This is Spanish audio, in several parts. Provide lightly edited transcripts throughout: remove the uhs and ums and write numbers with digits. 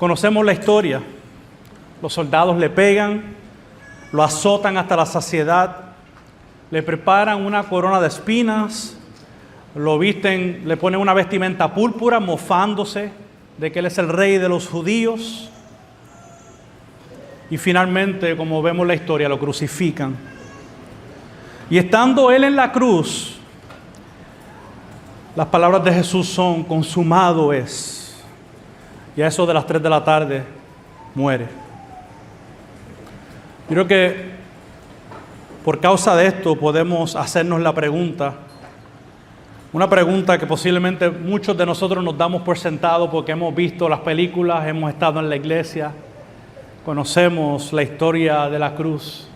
Conocemos la historia. Los soldados le pegan, lo azotan hasta la saciedad, le preparan una corona de espinas, lo visten, le ponen una vestimenta púrpura, mofándose de que él es el rey de los judíos. Y finalmente, como vemos la historia, lo crucifican. Y estando él en la cruz, las palabras de Jesús son: consumado es. Y a eso de las 3 de la tarde muere. Yo creo que por causa de esto podemos hacernos la pregunta, una pregunta que posiblemente muchos de nosotros nos damos por sentado porque hemos visto las películas, hemos estado en la iglesia, conocemos la historia de la cruz.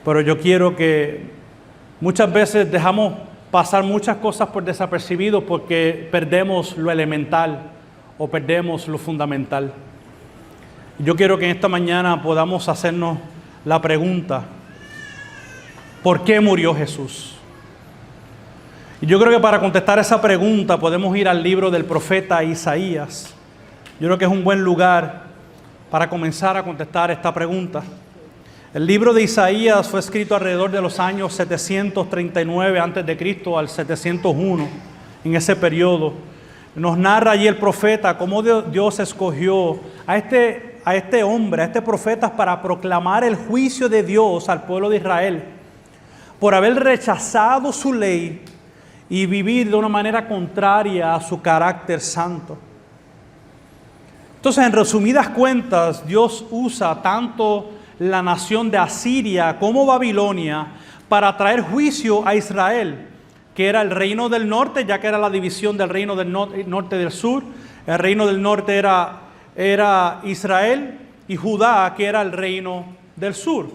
Pero yo quiero que muchas veces dejamos pasar muchas cosas por desapercibido porque perdemos lo elemental o perdemos lo fundamental. Yo quiero que en esta mañana podamos hacernos la pregunta: ¿por qué murió Jesús? Y yo creo que para contestar esa pregunta podemos ir al libro del profeta Isaías. Yo creo que es un buen lugar para comenzar a contestar esta pregunta. El libro de Isaías fue escrito alrededor de los años 739 a.C. al 701, en ese periodo. Nos narra allí el profeta cómo Dios escogió a este hombre, a este profeta, para proclamar el juicio de Dios al pueblo de Israel por haber rechazado su ley y vivir de una manera contraria a su carácter santo. Entonces, en resumidas cuentas, Dios usa tanto la nación de Asiria como Babilonia para traer juicio a Israel, que era el reino del norte, ya que era la división del reino del norte y del sur. El reino del norte era Israel, y Judá, que era el reino del sur.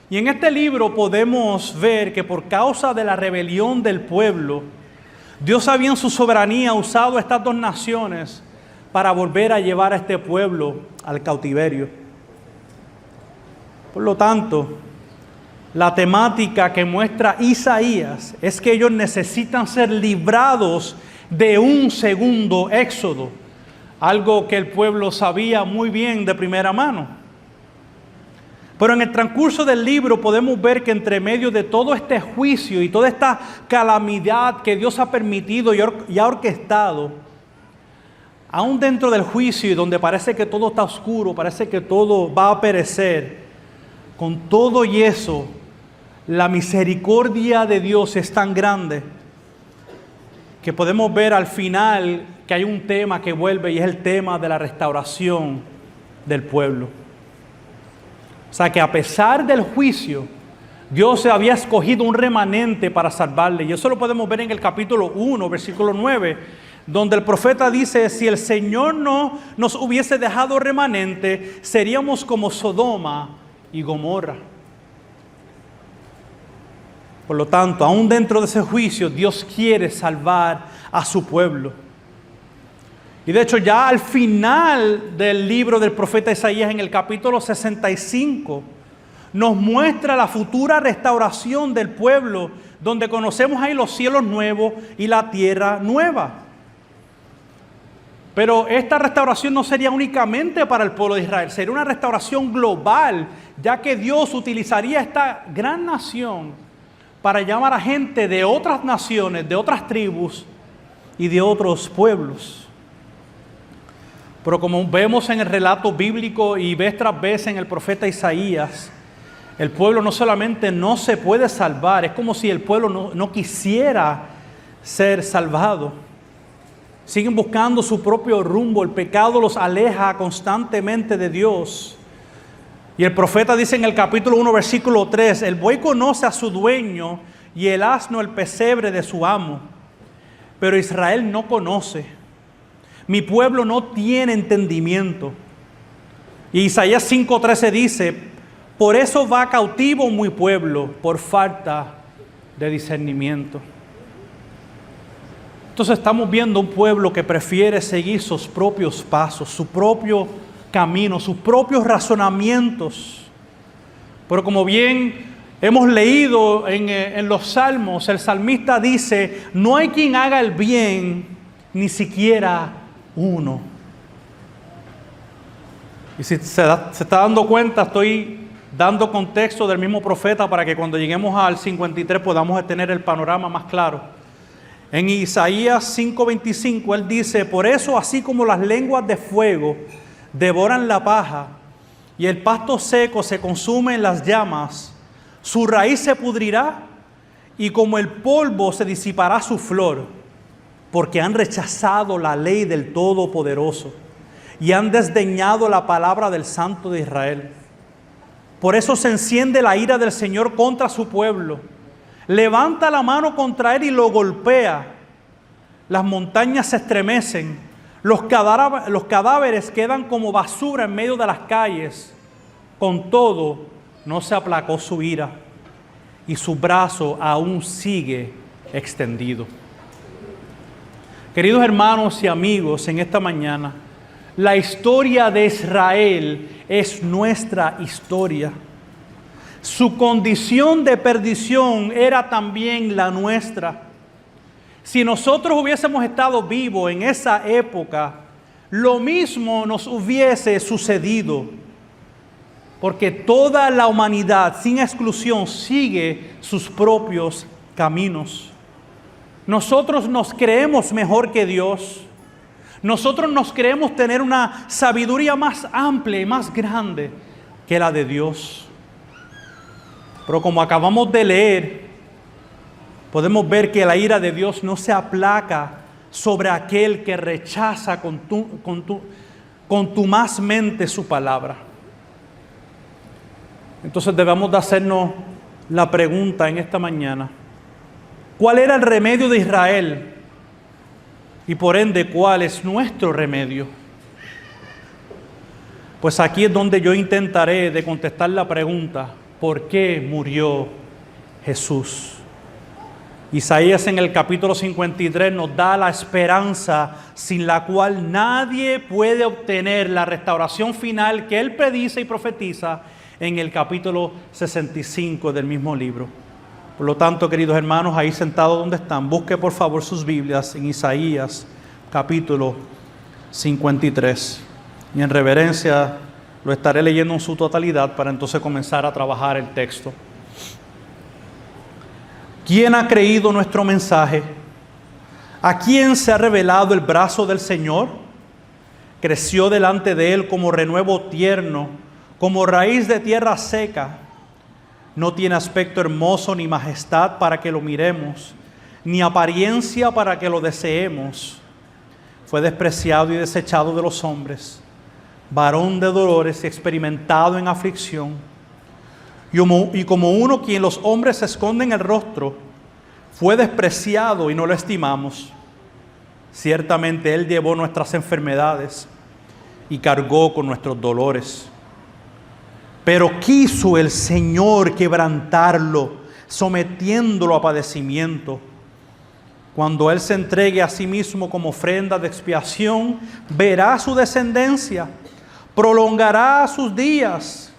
Y en este libro podemos ver que por causa de la rebelión del pueblo, Dios había en su soberanía usado estas dos naciones para volver a llevar a este pueblo al cautiverio. Por lo tanto, la temática que muestra Isaías es que ellos necesitan ser librados de un segundo éxodo, algo que el pueblo sabía muy bien de primera mano. Pero en el transcurso del libro podemos ver que entre medio de todo este juicio y toda esta calamidad que Dios ha permitido y ha orquestado, aún dentro del juicio y donde parece que todo está oscuro, parece que todo va a perecer, con todo y eso, la misericordia de Dios es tan grande que podemos ver al final que hay un tema que vuelve, y es el tema de la restauración del pueblo. O sea que a pesar del juicio, Dios había escogido un remanente para salvarle. Y eso lo podemos ver en el capítulo 1, versículo 9, donde el profeta dice: si el Señor no nos hubiese dejado remanente, seríamos como Sodoma y Gomorra. Por lo tanto, aún dentro de ese juicio, Dios quiere salvar a su pueblo. Y de hecho, ya al final del libro del profeta Isaías, en el capítulo 65, nos muestra la futura restauración del pueblo, donde conocemos ahí los cielos nuevos y la tierra nueva. Pero esta restauración no sería únicamente para el pueblo de Israel, sería una restauración global, ya que Dios utilizaría esta gran nación para llamar a gente de otras naciones, de otras tribus y de otros pueblos. Pero como vemos en el relato bíblico y vez tras vez en el profeta Isaías, el pueblo no solamente no se puede salvar, es como si el pueblo no quisiera ser salvado. Siguen buscando su propio rumbo, el pecado los aleja constantemente de Dios. Y el profeta dice en el capítulo 1, versículo 3, el buey conoce a su dueño y el asno el pesebre de su amo, pero Israel no conoce. Mi pueblo no tiene entendimiento. Y Isaías 5:13 dice: por eso va cautivo mi pueblo, por falta de discernimiento. Entonces estamos viendo un pueblo que prefiere seguir sus propios pasos, su propio camino, sus propios razonamientos. Pero como bien hemos leído en los salmos, el salmista dice: no hay quien haga el bien, ni siquiera uno. Y si se está dando cuenta, estoy dando contexto del mismo profeta para que cuando lleguemos al 53 podamos tener el panorama más claro. En Isaías 5:25 él dice: por eso, así como las lenguas de fuego devoran la paja y el pasto seco se consume en las llamas, su raíz se pudrirá y como el polvo se disipará su flor, porque han rechazado la ley del Todopoderoso y han desdeñado la palabra del Santo de Israel. Por eso se enciende la ira del Señor contra su pueblo. Levanta la mano contra él y lo golpea. Las montañas se estremecen. Los cadáveres quedan como basura en medio de las calles. Con todo, no se aplacó su ira y su brazo aún sigue extendido. Queridos hermanos y amigos, en esta mañana, la historia de Israel es nuestra historia. Su condición de perdición era también la nuestra. Si nosotros hubiésemos estado vivos en esa época, lo mismo nos hubiese sucedido. Porque toda la humanidad, sin exclusión, sigue sus propios caminos. Nosotros nos creemos mejor que Dios. Nosotros nos creemos tener una sabiduría más amplia y más grande que la de Dios. Pero como acabamos de leer, podemos ver que la ira de Dios no se aplaca sobre aquel que rechaza contumazmente su palabra. Entonces debemos de hacernos la pregunta en esta mañana: ¿cuál era el remedio de Israel? Y por ende, ¿cuál es nuestro remedio? Pues aquí es donde yo intentaré de contestar la pregunta: ¿por qué murió Jesús? Isaías en el capítulo 53 nos da la esperanza sin la cual nadie puede obtener la restauración final que él predice y profetiza en el capítulo 65 del mismo libro. Por lo tanto, queridos hermanos, ahí sentados donde están, busque por favor sus Biblias en Isaías capítulo 53. Y en reverencia lo estaré leyendo en su totalidad para entonces comenzar a trabajar el texto. ¿Quién ha creído nuestro mensaje? ¿A quién se ha revelado el brazo del Señor? Creció delante de él como renuevo tierno, como raíz de tierra seca. No tiene aspecto hermoso ni majestad para que lo miremos, ni apariencia para que lo deseemos. Fue despreciado y desechado de los hombres, varón de dolores y experimentado en aflicción. Y como uno quien los hombres esconden el rostro, fue despreciado y no lo estimamos. Ciertamente Él llevó nuestras enfermedades y cargó con nuestros dolores. Pero quiso el Señor quebrantarlo, sometiéndolo a padecimiento. Cuando Él se entregue a sí mismo como ofrenda de expiación, verá su descendencia, prolongará sus días,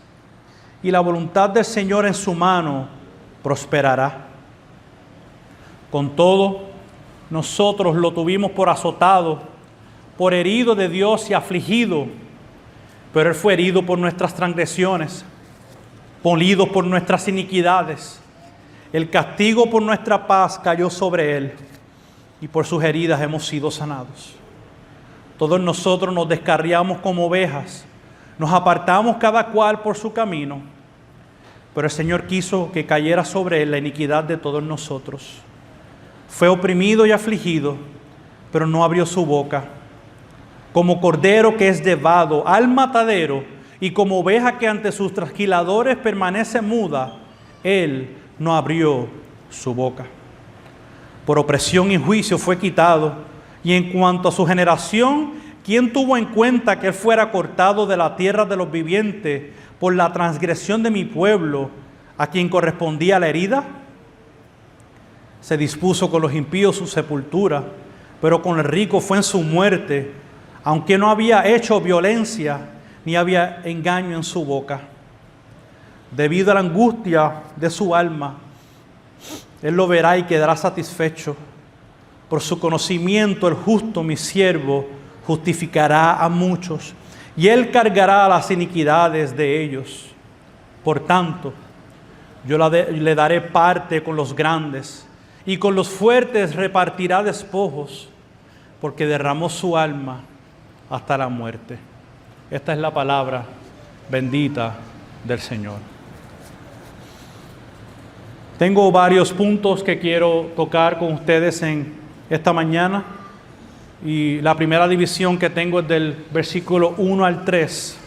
y la voluntad del Señor en su mano prosperará. Con todo, nosotros lo tuvimos por azotado, por herido de Dios y afligido. Pero Él fue herido por nuestras transgresiones, molido por nuestras iniquidades. El castigo por nuestra paz cayó sobre Él, y por sus heridas hemos sido sanados. Todos nosotros nos descarriamos como ovejas, nos apartamos cada cual por su camino, pero el Señor quiso que cayera sobre Él la iniquidad de todos nosotros. Fue oprimido y afligido, pero no abrió su boca. Como cordero que es llevado al matadero, y como oveja que ante sus trasquiladores permanece muda, Él no abrió su boca. Por opresión y juicio fue quitado. Y en cuanto a su generación, ¿quién tuvo en cuenta que Él fuera cortado de la tierra de los vivientes por la transgresión de mi pueblo, a quien correspondía la herida? Se dispuso con los impíos su sepultura, pero con el rico fue en su muerte, aunque no había hecho violencia, ni había engaño en su boca. Debido a la angustia de su alma, Él lo verá y quedará satisfecho. Por su conocimiento, el justo, mi siervo, justificará a muchos, y Él cargará las iniquidades de ellos. Por tanto, yo le daré parte con los grandes, y con los fuertes repartirá despojos, porque derramó su alma hasta la muerte. Esta es la palabra bendita del Señor. Tengo varios puntos que quiero tocar con ustedes en esta mañana. Y la primera división que tengo es del versículo 1 al 3.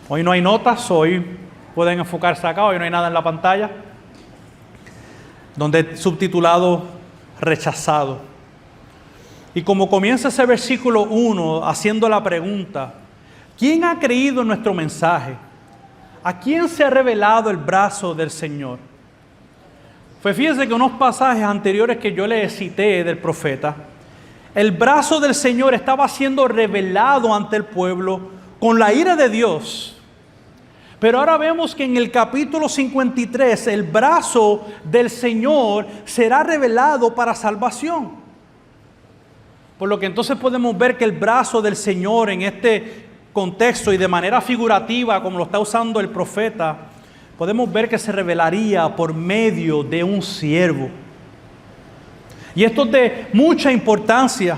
Hoy no hay notas, hoy pueden enfocarse acá, hoy no hay nada en la pantalla. Donde subtitulado Rechazado. Y como comienza ese versículo 1 haciendo la pregunta, ¿quién ha creído en nuestro mensaje? ¿A quién se ha revelado el brazo del Señor? Pues fíjense que unos pasajes anteriores que yo les cité del profeta, el brazo del Señor estaba siendo revelado ante el pueblo con la ira de Dios. Pero ahora vemos que en el capítulo 53 el brazo del Señor será revelado para salvación. Por lo que entonces podemos ver que el brazo del Señor en este contexto y de manera figurativa, como lo está usando el profeta, podemos ver que se revelaría por medio de un siervo. Y esto es de mucha importancia,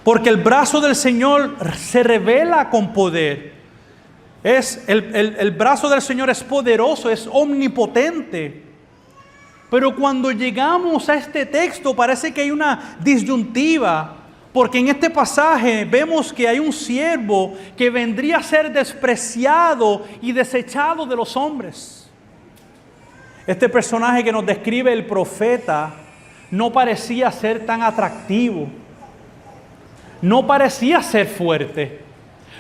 porque el brazo del Señor se revela con poder. El brazo del Señor es poderoso, es omnipotente. Pero cuando llegamos a este texto parece que hay una disyuntiva, porque en este pasaje vemos que hay un siervo que vendría a ser despreciado y desechado de los hombres. Este personaje que nos describe el profeta no parecía ser tan atractivo, no parecía ser fuerte,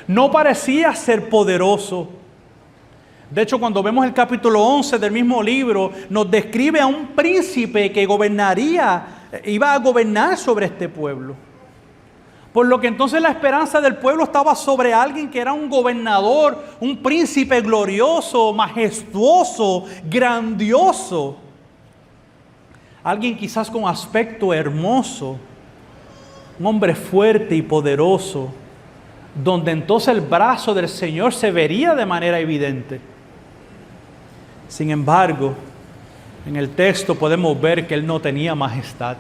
no parecía ser poderoso. De hecho, cuando vemos el capítulo 11 del mismo libro, nos describe a un príncipe que iba a gobernar sobre este pueblo. Por lo que entonces la esperanza del pueblo estaba sobre alguien que era un gobernador, un príncipe glorioso, majestuoso, grandioso. Alguien quizás con aspecto hermoso, un hombre fuerte y poderoso, donde entonces el brazo del Señor se vería de manera evidente. Sin embargo, en el texto podemos ver que Él no tenía majestad.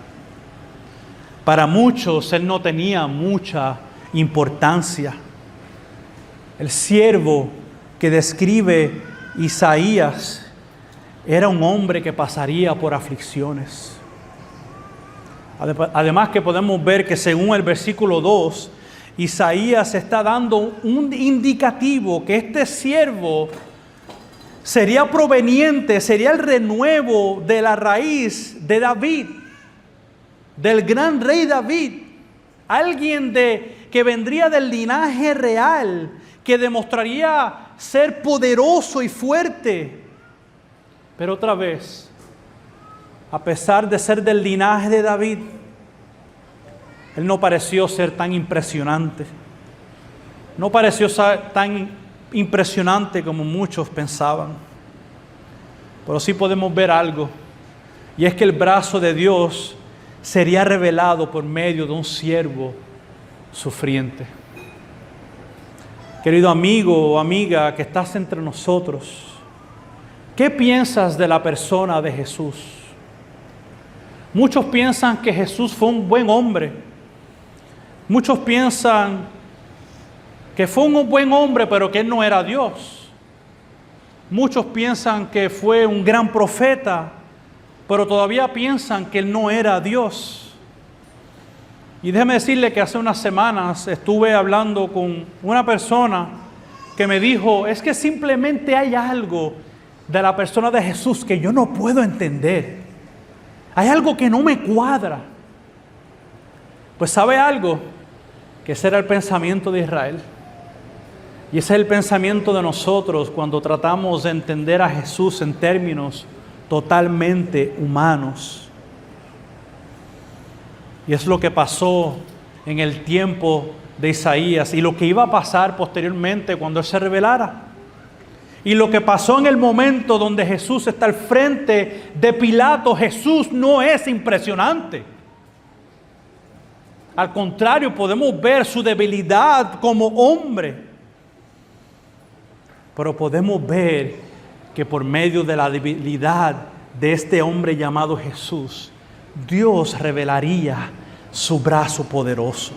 Para muchos Él no tenía mucha importancia. El siervo que describe Isaías era un hombre que pasaría por aflicciones. Además que podemos ver que según el versículo 2, Isaías está dando un indicativo que este siervo sería proveniente, sería el renuevo de la raíz de David, del gran rey David, alguien que vendría del linaje real, que demostraría ser poderoso y fuerte. Pero otra vez, a pesar de ser del linaje de David, Él no pareció ser tan impresionante. No pareció ser tan impresionante como muchos pensaban. Pero sí podemos ver algo, y es que el brazo de Dios sería revelado por medio de un siervo sufriente. Querido amigo o amiga que estás entre nosotros, ¿qué piensas de la persona de Jesús? Muchos piensan que Jesús fue un buen hombre. Muchos piensan que fue un buen hombre, pero que Él no era Dios. Muchos piensan que fue un gran profeta, pero todavía piensan que Él no era Dios. Y déjeme decirle que hace unas semanas estuve hablando con una persona que me dijo, es que simplemente hay algo de la persona de Jesús que yo no puedo entender. Hay algo que no me cuadra. Pues ¿sabe algo? Que ese era el pensamiento de Israel. Y ese es el pensamiento de nosotros cuando tratamos de entender a Jesús en términos totalmente humanos. Y es lo que pasó en el tiempo de Isaías y lo que iba a pasar posteriormente cuando Él se revelara. Y lo que pasó en el momento donde Jesús está al frente de Pilato, Jesús no es impresionante. Al contrario, podemos ver su debilidad como hombre. pero podemos ver que por medio de la debilidad de este hombre llamado Jesús, Dios revelaría su brazo poderoso.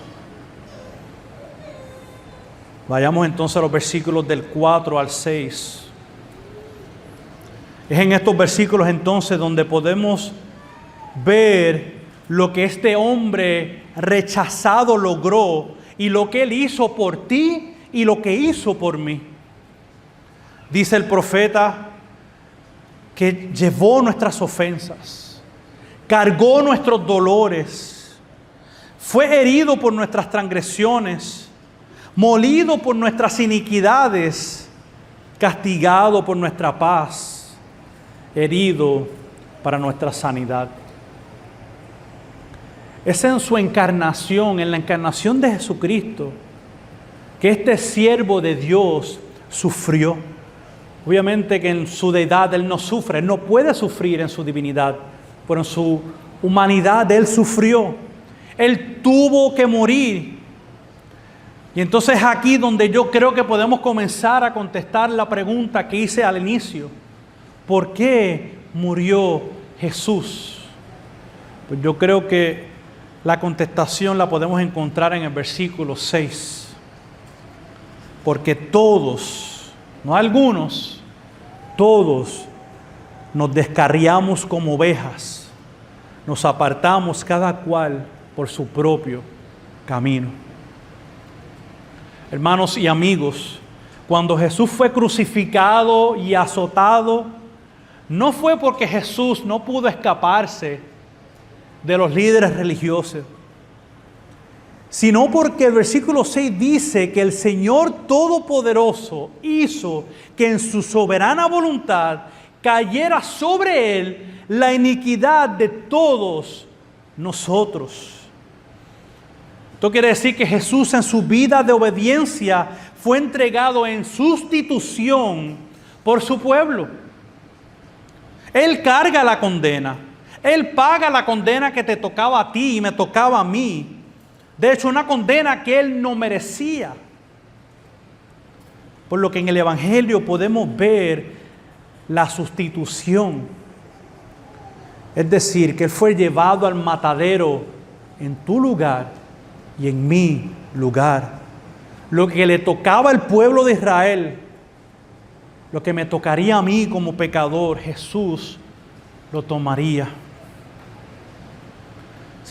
Vayamos entonces a los versículos del 4 al 6. Es en estos versículos entonces donde podemos ver lo que este hombre rechazado logró y lo que él hizo por ti y lo que hizo por mí. Dice el profeta que llevó nuestras ofensas, cargó nuestros dolores, fue herido por nuestras transgresiones, molido por nuestras iniquidades, castigado por nuestra paz, herido para nuestra sanidad. Es en su encarnación, en la encarnación de Jesucristo, que este siervo de Dios sufrió. Obviamente que en su deidad Él no sufre, Él no puede sufrir en su divinidad, pero en su humanidad Él sufrió. Él tuvo que morir. Y entonces aquí donde yo creo que podemos comenzar a contestar la pregunta que hice al inicio. ¿Por qué murió Jesús? Pues yo creo que la contestación la podemos encontrar en el versículo 6. Porque todos, no algunos, todos nos descarriamos como ovejas, nos apartamos cada cual por su propio camino. Hermanos y amigos, cuando Jesús fue crucificado y azotado, no fue porque Jesús no pudo escaparse de los líderes religiosos, sino porque el versículo 6 dice que el Señor Todopoderoso hizo que en su soberana voluntad cayera sobre Él la iniquidad de todos nosotros. Esto quiere decir que Jesús en su vida de obediencia fue entregado en sustitución por su pueblo. Él carga la condena. Él paga la condena que te tocaba a ti y me tocaba a mí. De hecho, una condena que Él no merecía. Por lo que en el Evangelio podemos ver la sustitución. Es decir, que Él fue llevado al matadero en tu lugar y en mi lugar. Lo que le tocaba al pueblo de Israel, lo que me tocaría a mí como pecador, Jesús lo tomaría.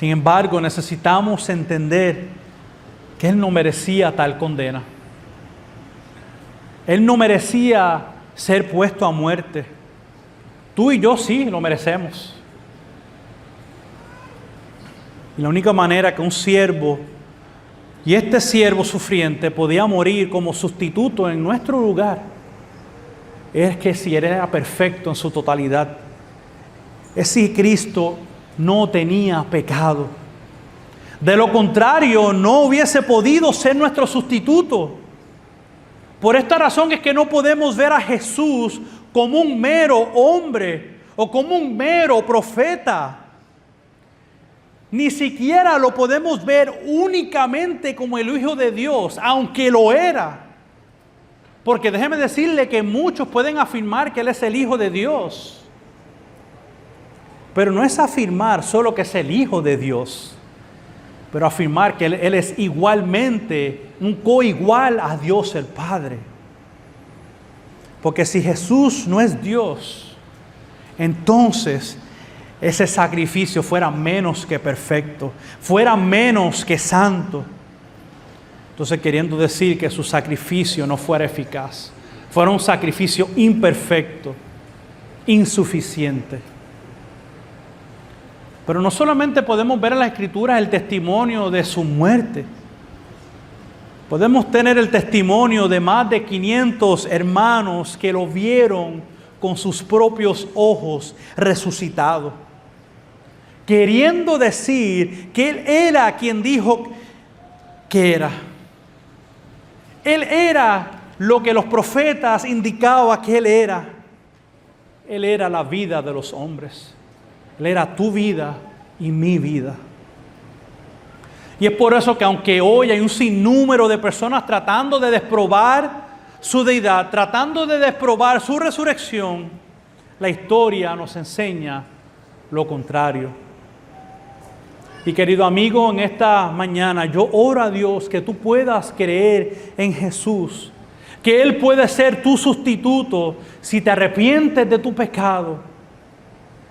Sin embargo, necesitamos entender que Él no merecía tal condena. Él no merecía ser puesto a muerte. Tú y yo sí lo merecemos. Y la única manera que un siervo, y este siervo sufriente, podía morir como sustituto en nuestro lugar, es que si Él era perfecto en su totalidad, es si Cristo no tenía pecado. De lo contrario, no hubiese podido ser nuestro sustituto. Por esta razón es que no podemos ver a Jesús como un mero hombre o como un mero profeta. Ni siquiera lo podemos ver únicamente como el Hijo de Dios, aunque lo era. Porque déjeme decirle que muchos pueden afirmar que Él es el Hijo de Dios. Pero no es afirmar solo que es el Hijo de Dios, pero afirmar que Él es igualmente un coigual a Dios el Padre. Porque si Jesús no es Dios, entonces ese sacrificio fuera menos que perfecto, fuera menos que santo. Entonces queriendo decir que su sacrificio no fuera eficaz, fuera un sacrificio imperfecto, insuficiente. Pero no solamente podemos ver en las Escrituras el testimonio de su muerte. Podemos tener el testimonio de más de 500 hermanos que lo vieron con sus propios ojos resucitado. Queriendo decir que Él era quien dijo que era. Él era lo que los profetas indicaban que Él era. Él era la vida de los hombres. Él era tu vida y mi vida. Y es por eso que aunque hoy hay un sinnúmero de personas tratando de desprobar su deidad, tratando de desprobar su resurrección, la historia nos enseña lo contrario. Y querido amigo, en esta mañana yo oro a Dios que tú puedas creer en Jesús, que Él puede ser tu sustituto si te arrepientes de tu pecado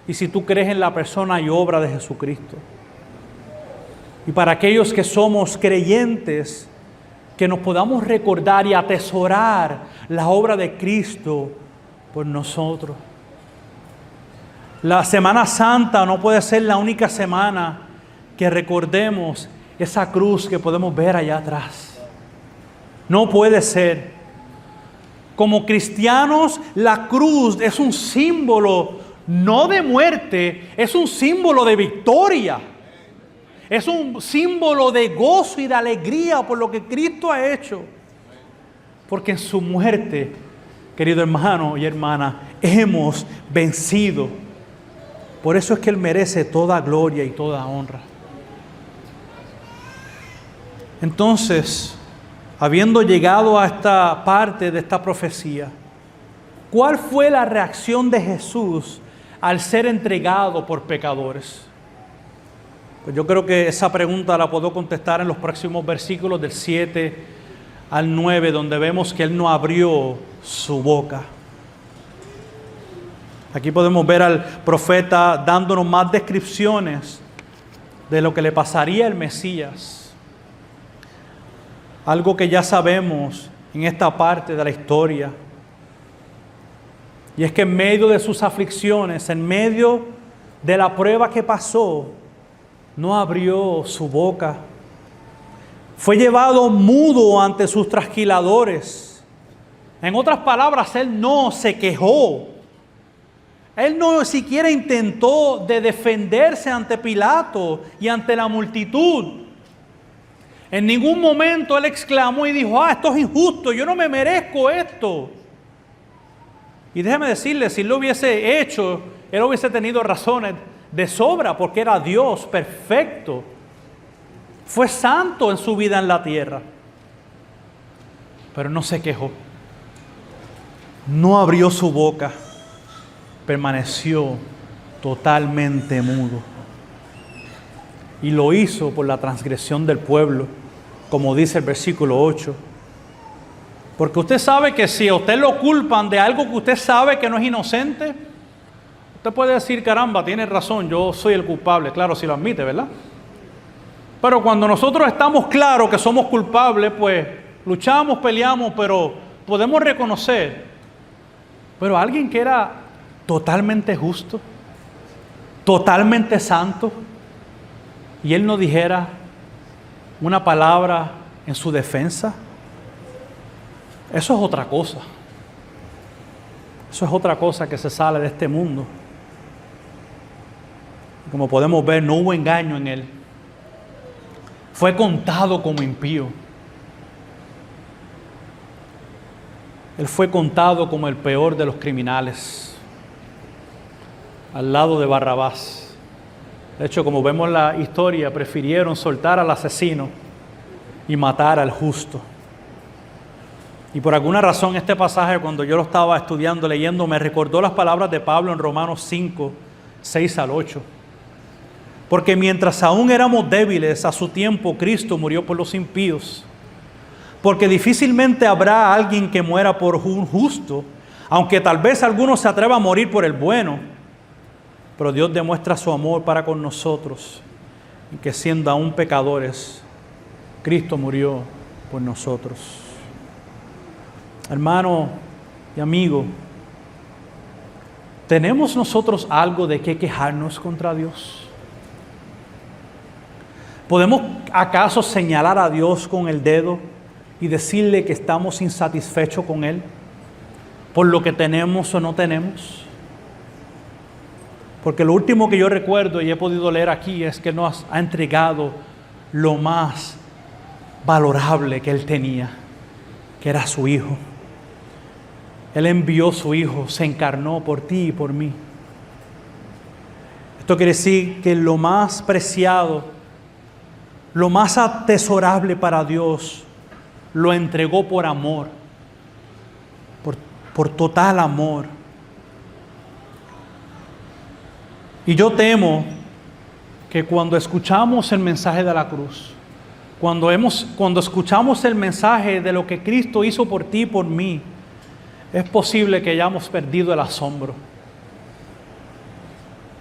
y si tú crees en la persona y obra de Jesucristo. Y para aquellos que somos creyentes, que nos podamos recordar y atesorar la obra de Cristo por nosotros. La Semana Santa no puede ser la única semana que recordemos esa cruz que podemos ver allá atrás. No puede ser. Como cristianos, la cruz es un símbolo no de muerte, es un símbolo de victoria. Es un símbolo de gozo y de alegría por lo que Cristo ha hecho. Porque en su muerte, querido hermano y hermana, hemos vencido. Por eso es que Él merece toda gloria y toda honra. Entonces, habiendo llegado a esta parte de esta profecía, ¿cuál fue la reacción de Jesús al ser entregado por pecadores? Pues yo creo que esa pregunta la puedo contestar en los próximos versículos del 7 al 9, donde vemos que Él no abrió su boca. Aquí podemos ver al profeta dándonos más descripciones de lo que le pasaría al Mesías. Algo que ya sabemos en esta parte de la historia. Y es que en medio de sus aflicciones, en medio de la prueba que pasó, no abrió su boca. Fue llevado mudo ante sus trasquiladores. En otras palabras, Él no se quejó. Él no siquiera intentó de defenderse ante Pilato y ante la multitud. En ningún momento Él exclamó y dijo, esto es injusto, yo no me merezco esto. Y déjeme decirle, si Él lo hubiese hecho, Él hubiese tenido razones de sobra, porque era Dios perfecto. Fue santo en su vida en la tierra. Pero no se quejó. No abrió su boca. Permaneció totalmente mudo. Y lo hizo por la transgresión del pueblo, como dice el versículo 8. Porque usted sabe que si a usted lo culpan de algo que usted sabe que no es inocente, usted puede decir, caramba, tiene razón, yo soy el culpable. Claro, si lo admite, ¿verdad? Pero cuando nosotros estamos claros que somos culpables, pues luchamos, peleamos, pero podemos reconocer. Pero alguien que era totalmente justo, totalmente santo, y Él no dijera una palabra en su defensa, eso es otra cosa. Eso es otra cosa que se sale de este mundo. Como podemos ver, no hubo engaño en Él. Fue contado como impío. Él fue contado como el peor de los criminales, al lado de Barrabás. De hecho, como vemos en la historia, prefirieron soltar al asesino y matar al justo. Y por alguna razón este pasaje, cuando yo lo estaba estudiando, leyendo, me recordó las palabras de Pablo en Romanos 5, 6 al 8. Porque mientras aún éramos débiles, a su tiempo Cristo murió por los impíos. Porque difícilmente habrá alguien que muera por un justo, aunque tal vez alguno se atreva a morir por el bueno. Pero Dios demuestra su amor para con nosotros, y que siendo aún pecadores, Cristo murió por nosotros. Hermano y amigo, ¿tenemos nosotros algo de qué quejarnos contra Dios? ¿Podemos acaso señalar a Dios con el dedo y decirle que estamos insatisfechos con Él por lo que tenemos o no tenemos? Porque lo último que yo recuerdo y he podido leer aquí es que nos ha entregado lo más valorable que Él tenía, que era su Hijo. Él envió su Hijo, se encarnó por ti y por mí. Esto quiere decir que lo más preciado, lo más atesorable para Dios, lo entregó por amor. por total amor. Y yo temo que cuando escuchamos el mensaje de la cruz, cuando escuchamos el mensaje de lo que Cristo hizo por ti y por mí, es posible que hayamos perdido el asombro.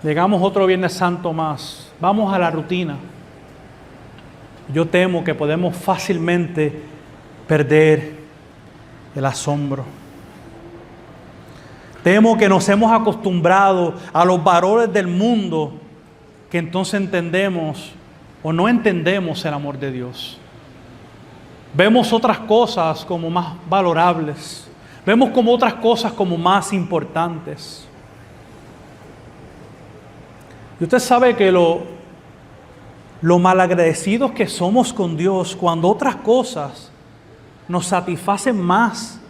Llegamos otro Viernes Santo más, vamos a la rutina. Yo temo que podemos fácilmente perder el asombro. Temo que nos hemos acostumbrado a los valores del mundo, que entonces entendemos o no entendemos el amor de Dios. Vemos otras cosas como más valorables. Vemos como otras cosas como más importantes. Y usted sabe que lo malagradecidos que somos con Dios cuando otras cosas nos satisfacen más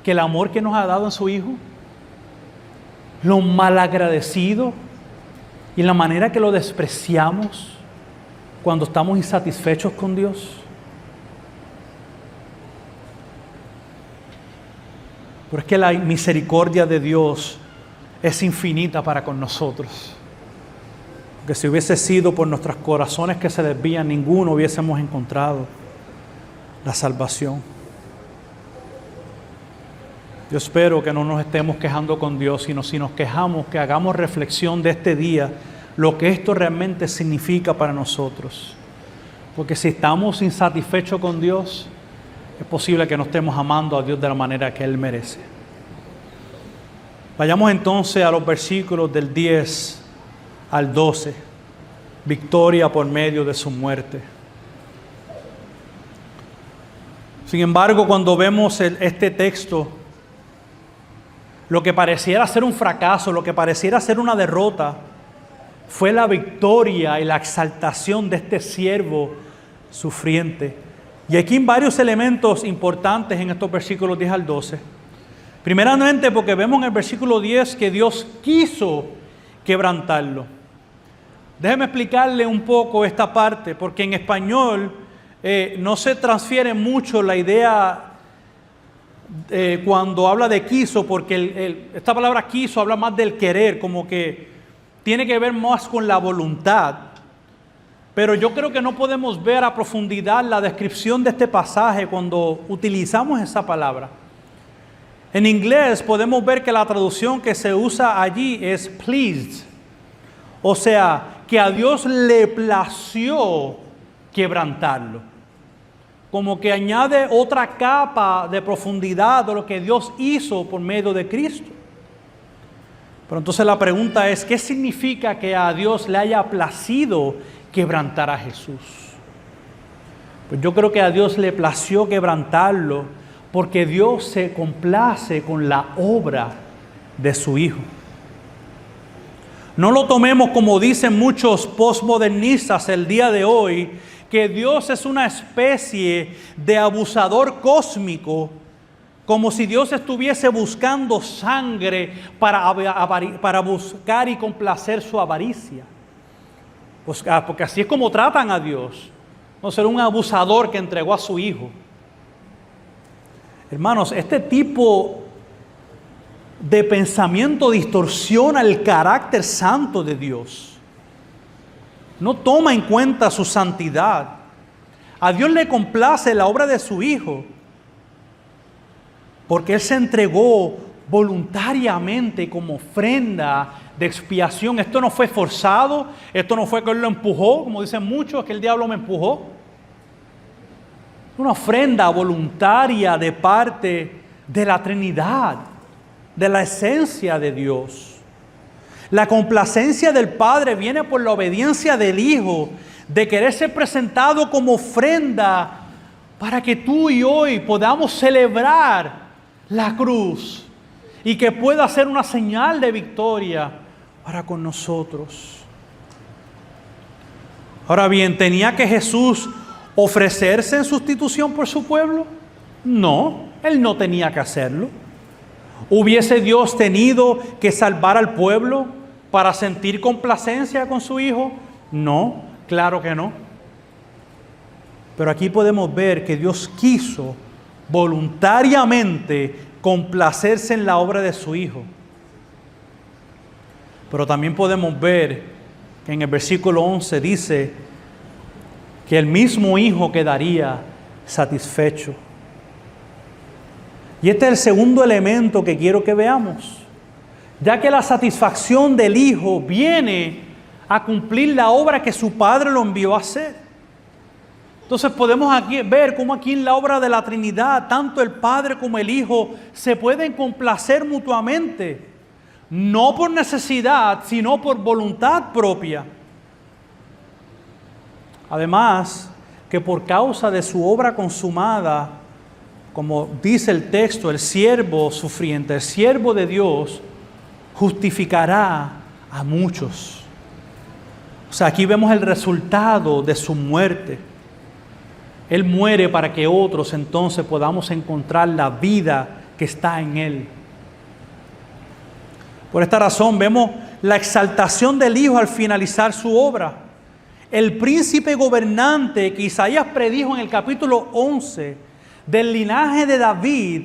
que el amor que nos ha dado en su Hijo. Lo malagradecido y la manera que lo despreciamos cuando estamos insatisfechos con Dios. Pero es que la misericordia de Dios es infinita para con nosotros. Porque si hubiese sido por nuestros corazones que se desvían, ninguno hubiésemos encontrado la salvación. Yo espero que no nos estemos quejando con Dios, sino si nos quejamos, que hagamos reflexión de este día, lo que esto realmente significa para nosotros. Porque si estamos insatisfechos con Dios, es posible que no estemos amando a Dios de la manera que Él merece. Vayamos entonces a los versículos del 10 al 12. Victoria por medio de su muerte. Sin embargo, cuando vemos este texto, lo que pareciera ser un fracaso, lo que pareciera ser una derrota, fue la victoria y la exaltación de este siervo sufriente. Y aquí hay varios elementos importantes en estos versículos 10 al 12. Primeramente porque vemos en el versículo 10 que Dios quiso quebrantarlo. Déjeme explicarle un poco esta parte, porque en español no se transfiere mucho la idea cuando habla de quiso, porque esta palabra quiso habla más del querer, como que tiene que ver más con la voluntad. Pero yo creo que no podemos ver a profundidad la descripción de este pasaje cuando utilizamos esa palabra. En inglés podemos ver que la traducción que se usa allí es pleased. O sea, que a Dios le plació quebrantarlo. Como que añade otra capa de profundidad de lo que Dios hizo por medio de Cristo. Pero entonces la pregunta es, ¿qué significa que a Dios le haya placido quebrantar a Jesús? Pues yo creo que a Dios le plació quebrantarlo porque Dios se complace con la obra de su Hijo. No lo tomemos como dicen muchos postmodernistas el día de hoy, que Dios es una especie de abusador cósmico, como si Dios estuviese buscando sangre para buscar y complacer su avaricia. Pues, porque así es como tratan a Dios. No ser un abusador que entregó a su Hijo. Hermanos, este tipo de pensamiento distorsiona el carácter santo de Dios. No toma en cuenta su santidad. A Dios le complace la obra de su Hijo, porque Él se entregó voluntariamente como ofrenda de expiación. Esto no fue forzado, esto no fue que Él lo empujó, como dicen muchos, que el diablo me empujó. Una ofrenda voluntaria de parte de la Trinidad, de la esencia de Dios. La complacencia del Padre viene por la obediencia del Hijo, de querer ser presentado como ofrenda para que tú y hoy podamos celebrar la cruz y que pueda ser una señal de victoria para con nosotros. Ahora bien, ¿tenía que Jesús ofrecerse en sustitución por su pueblo? No, Él no tenía que hacerlo. ¿Hubiese Dios tenido que salvar al pueblo para sentir complacencia con su Hijo? No, claro que no. Pero aquí podemos ver que Dios quiso voluntariamente complacerse en la obra de su Hijo. Pero también podemos ver que en el versículo 11 dice que el mismo Hijo quedaría satisfecho. Y este es el segundo elemento que quiero que veamos, ya que la satisfacción del Hijo viene a cumplir la obra que su Padre lo envió a hacer. Entonces podemos aquí ver cómo aquí en la obra de la Trinidad, tanto el Padre como el Hijo se pueden complacer mutuamente, no por necesidad, sino por voluntad propia. Además, que por causa de su obra consumada, como dice el texto, el siervo sufriente, el siervo de Dios, justificará a muchos. O sea, aquí vemos el resultado de su muerte. Él muere para que otros entonces podamos encontrar la vida que está en Él. Por esta razón vemos la exaltación del Hijo al finalizar su obra. El príncipe gobernante que Isaías predijo en el capítulo 11 del linaje de David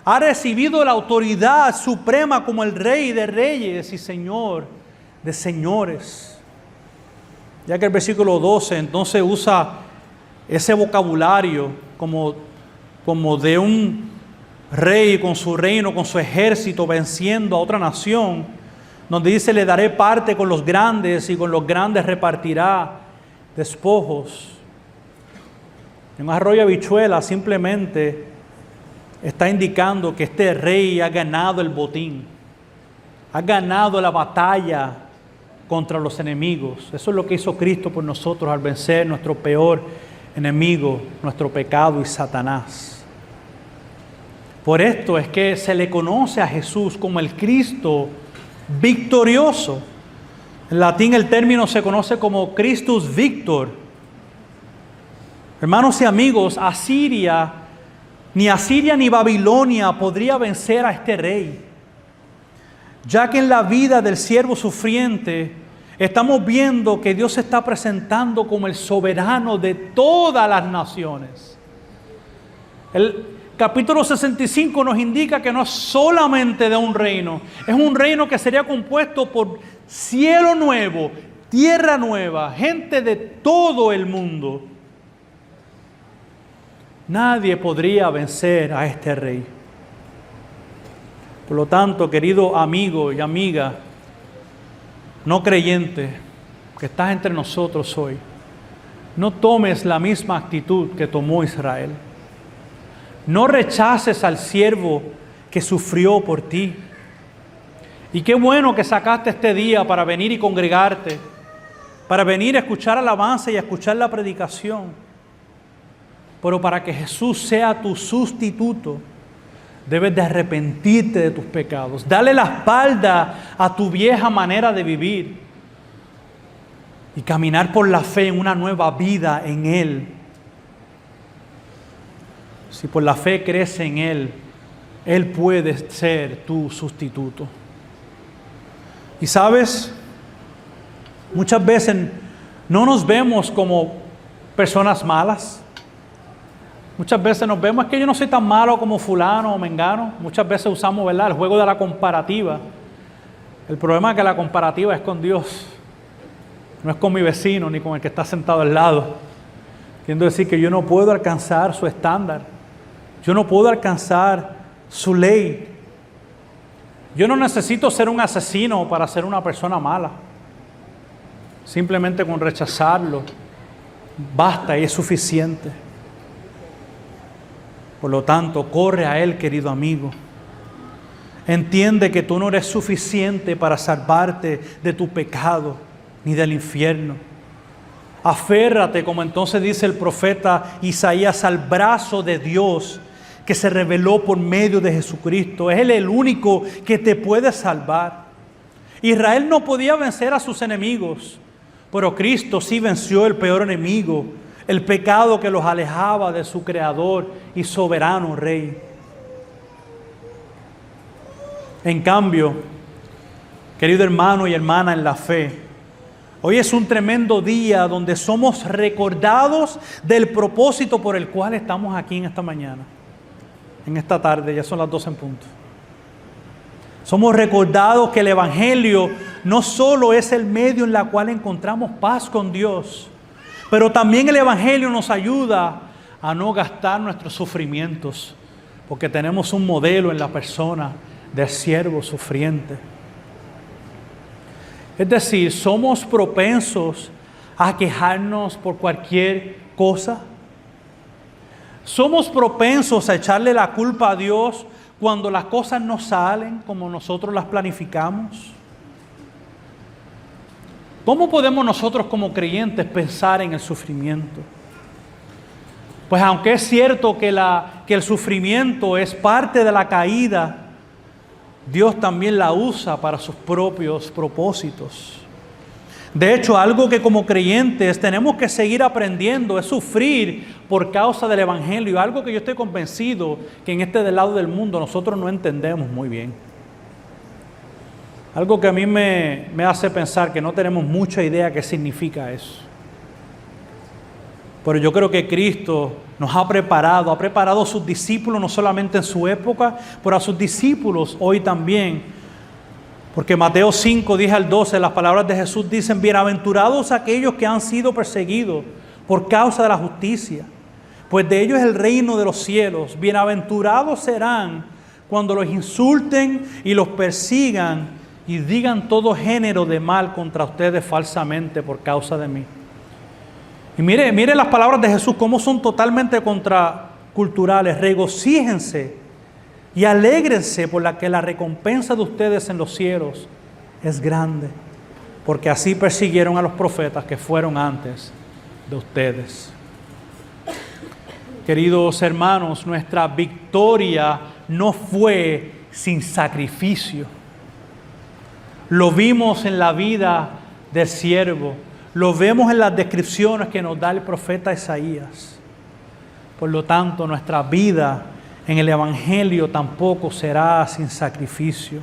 ha recibido la autoridad suprema como el Rey de Reyes y Señor de Señores. Ya que el versículo 12 entonces usa ese vocabulario como de un rey con su reino, con su ejército venciendo a otra nación, donde dice: le daré parte con los grandes y con los grandes repartirá despojos. En un arroyo habichuela simplemente está indicando que este rey ha ganado el botín, ha ganado la batalla contra los enemigos. Eso es lo que hizo Cristo por nosotros al vencer nuestro peor enemigo, nuestro pecado y Satanás. Por esto es que se le conoce a Jesús como el Cristo victorioso. En latín el término se conoce como Christus Victor. Hermanos y amigos, ni Asiria ni Babilonia podría vencer a este rey, ya que en la vida del siervo sufriente estamos viendo que Dios se está presentando como el soberano de todas las naciones. El capítulo 65 nos indica que no es solamente de un reino, es un reino que sería compuesto por cielo nuevo, tierra nueva, gente de todo el mundo. Nadie podría vencer a este rey. Por lo tanto, querido amigo y amiga, no creyente, que estás entre nosotros hoy, no tomes la misma actitud que tomó Israel. No rechaces al siervo que sufrió por ti. Y qué bueno que sacaste este día para venir y congregarte, para venir a escuchar alabanza y a escuchar la predicación. Pero para que Jesús sea tu sustituto, debes de arrepentirte de tus pecados, darle la espalda a tu vieja manera de vivir y caminar por la fe en una nueva vida en Él. Si por la fe crees en Él, Él puede ser tu sustituto. Y sabes, muchas veces no nos vemos como personas malas. Muchas veces nos vemos, es que yo no soy tan malo como fulano o mengano. Muchas veces usamos, ¿verdad?, el juego de la comparativa. El problema es que la comparativa es con Dios. No es con mi vecino ni con el que está sentado al lado. Quiero decir que yo no puedo alcanzar su estándar. Yo no puedo alcanzar su ley. Yo no necesito ser un asesino para ser una persona mala. Simplemente con rechazarlo basta y es suficiente. Por lo tanto, corre a Él, querido amigo. Entiende que tú no eres suficiente para salvarte de tu pecado ni del infierno. Aférrate, como entonces dice el profeta Isaías, al brazo de Dios que se reveló por medio de Jesucristo. Es Él el único que te puede salvar. Israel no podía vencer a sus enemigos, pero Cristo sí venció el peor enemigo, el pecado que los alejaba de su Creador y soberano Rey. En cambio, querido hermano y hermana en la fe, hoy es un tremendo día donde somos recordados del propósito por el cual estamos aquí en esta mañana. en esta tarde, ya son las 12 en punto. Somos recordados que el Evangelio no solo es el medio en el cual encontramos paz con Dios, pero también el Evangelio nos ayuda a no gastar nuestros sufrimientos, porque tenemos un modelo en la persona del siervo sufriente. Es decir, somos propensos a quejarnos por cualquier cosa. Somos propensos a echarle la culpa a Dios cuando las cosas no salen como nosotros las planificamos. ¿Cómo podemos nosotros como creyentes pensar en el sufrimiento? Pues aunque es cierto que el sufrimiento es parte de la caída, Dios también la usa para sus propios propósitos. De hecho, algo que como creyentes tenemos que seguir aprendiendo es sufrir por causa del Evangelio. Algo que yo estoy convencido que en este del lado del mundo nosotros no entendemos muy bien. Algo que a mí me hace pensar que no tenemos mucha idea qué significa eso. Pero yo creo que Cristo nos ha preparado a sus discípulos, no solamente en su época, pero a sus discípulos hoy también. Porque Mateo 5, 10 al 12, las palabras de Jesús dicen: bienaventurados aquellos que han sido perseguidos por causa de la justicia, pues de ellos es el reino de los cielos. Bienaventurados serán cuando los insulten y los persigan y digan todo género de mal contra ustedes falsamente por causa de mí. Y mire las palabras de Jesús, cómo son totalmente contraculturales. Regocíjense y alégrense por la que la recompensa de ustedes en los cielos es grande, porque así persiguieron a los profetas que fueron antes de ustedes. Queridos hermanos, nuestra victoria no fue sin sacrificio. Lo vimos en la vida del siervo. Lo vemos en las descripciones que nos da el profeta Isaías. Por lo tanto, nuestra vida en el Evangelio tampoco será sin sacrificio.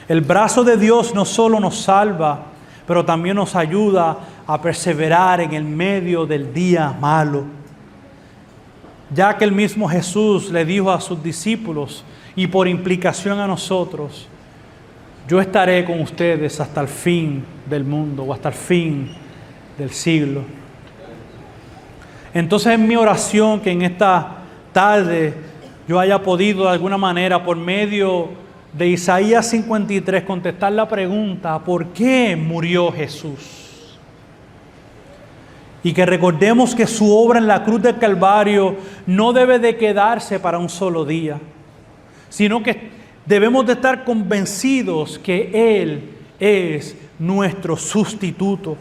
El brazo de Dios no solo nos salva, pero también nos ayuda a perseverar en el medio del día malo. Ya que el mismo Jesús le dijo a sus discípulos y por implicación a nosotros: yo estaré con ustedes hasta el fin del mundo o hasta el fin del siglo. Entonces es mi oración que en esta tarde yo haya podido de alguna manera, por medio de Isaías 53, contestar la pregunta: ¿por qué murió Jesús? Y que recordemos que su obra en la cruz del Calvario no debe de quedarse para un solo día, sino que debemos de estar convencidos que Él es nuestro sustituto.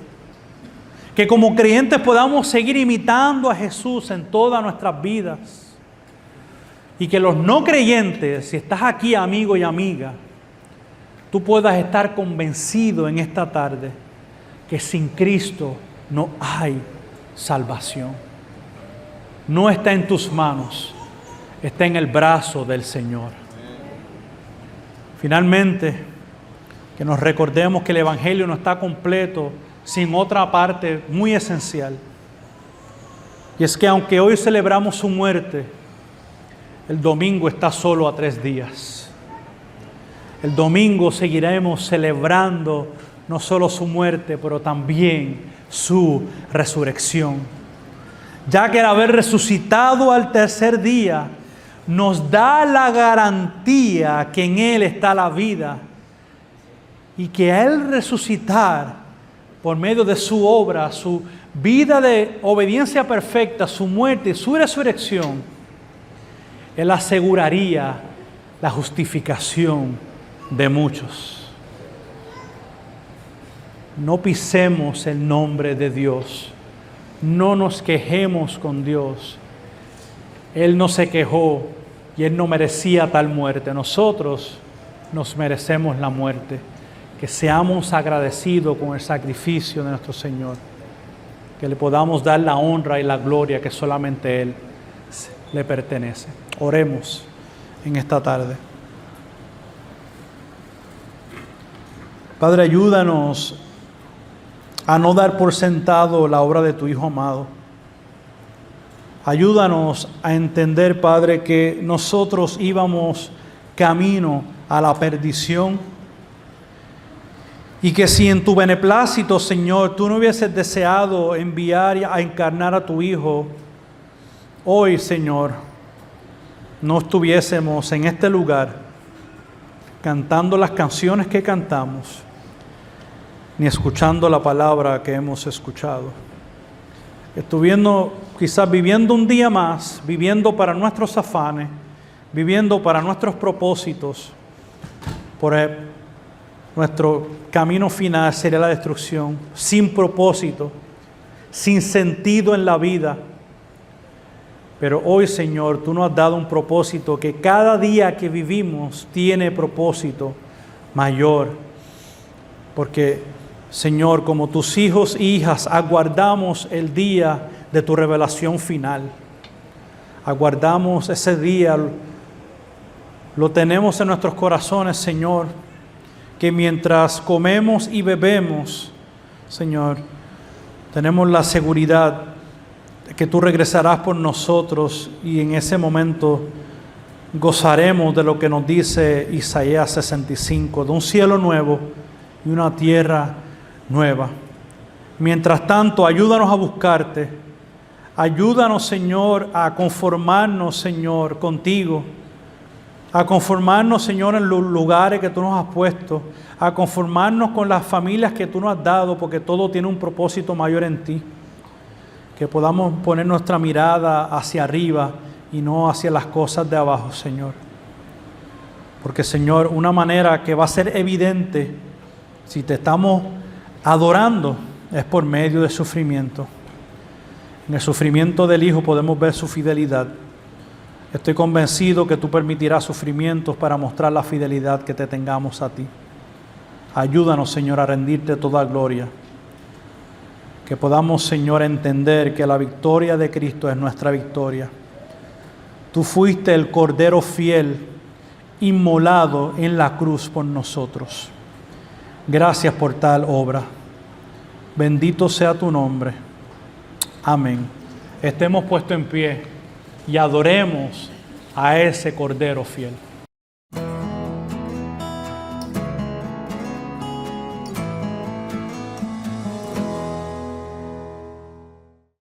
Que como creyentes podamos seguir imitando a Jesús en todas nuestras vidas. Y que los no creyentes, si estás aquí amigo y amiga, tú puedas estar convencido en esta tarde que sin Cristo no hay salvación. No está en tus manos, está en el brazo del Señor. Finalmente, que nos recordemos que el Evangelio no está completo sin otra parte muy esencial. Y es que aunque hoy celebramos su muerte, el domingo está solo a 3 días. El domingo seguiremos celebrando no solo su muerte, pero también su resurrección. Ya que al haber resucitado al tercer día, nos da la garantía que en Él está la vida y que a Él resucitar por medio de su obra, su vida de obediencia perfecta, su muerte y su resurrección, Él aseguraría la justificación de muchos. No pisemos el nombre de Dios, no nos quejemos con Dios. Él no se quejó y Él no merecía tal muerte. Nosotros nos merecemos la muerte. Que seamos agradecidos con el sacrificio de nuestro Señor. Que le podamos dar la honra y la gloria que solamente Él le pertenece. Oremos en esta tarde. Padre, ayúdanos a no dar por sentado la obra de tu Hijo amado. Ayúdanos a entender, Padre, que nosotros íbamos camino a la perdición y que si en tu beneplácito, Señor, tú no hubieses deseado enviar a encarnar a tu Hijo, hoy, Señor, no estuviésemos en este lugar cantando las canciones que cantamos, ni escuchando la palabra que hemos escuchado. Estuviendo quizás viviendo un día más, viviendo para nuestros afanes, viviendo para nuestros propósitos, por nuestro camino final sería la destrucción, sin propósito, sin sentido en la vida. Pero hoy, Señor, tú nos has dado un propósito que cada día que vivimos tiene propósito mayor. Porque, Señor, como tus hijos e hijas, aguardamos el día de tu revelación final. Aguardamos ese día, lo tenemos en nuestros corazones, Señor, que mientras comemos y bebemos, Señor, tenemos la seguridad de que tú regresarás por nosotros y en ese momento gozaremos de lo que nos dice Isaías 65, de un cielo nuevo y una tierra nueva. Mientras tanto, ayúdanos a buscarte. Ayúdanos, Señor, a conformarnos, Señor, contigo. A conformarnos, Señor, en los lugares que tú nos has puesto. A conformarnos con las familias que tú nos has dado, porque todo tiene un propósito mayor en ti. Que podamos poner nuestra mirada hacia arriba y no hacia las cosas de abajo, Señor. Porque, Señor, una manera que va a ser evidente si te estamos adorando es por medio de sufrimiento. En el sufrimiento del Hijo podemos ver su fidelidad. Estoy convencido que tú permitirás sufrimientos para mostrar la fidelidad que te tengamos a ti. Ayúdanos, Señor, a rendirte toda gloria. Que podamos, Señor, entender que la victoria de Cristo es nuestra victoria. Tú fuiste el Cordero fiel, inmolado en la cruz por nosotros. Gracias por tal obra. Bendito sea tu nombre. Amén. Estemos puestos en pie y adoremos a ese Cordero fiel.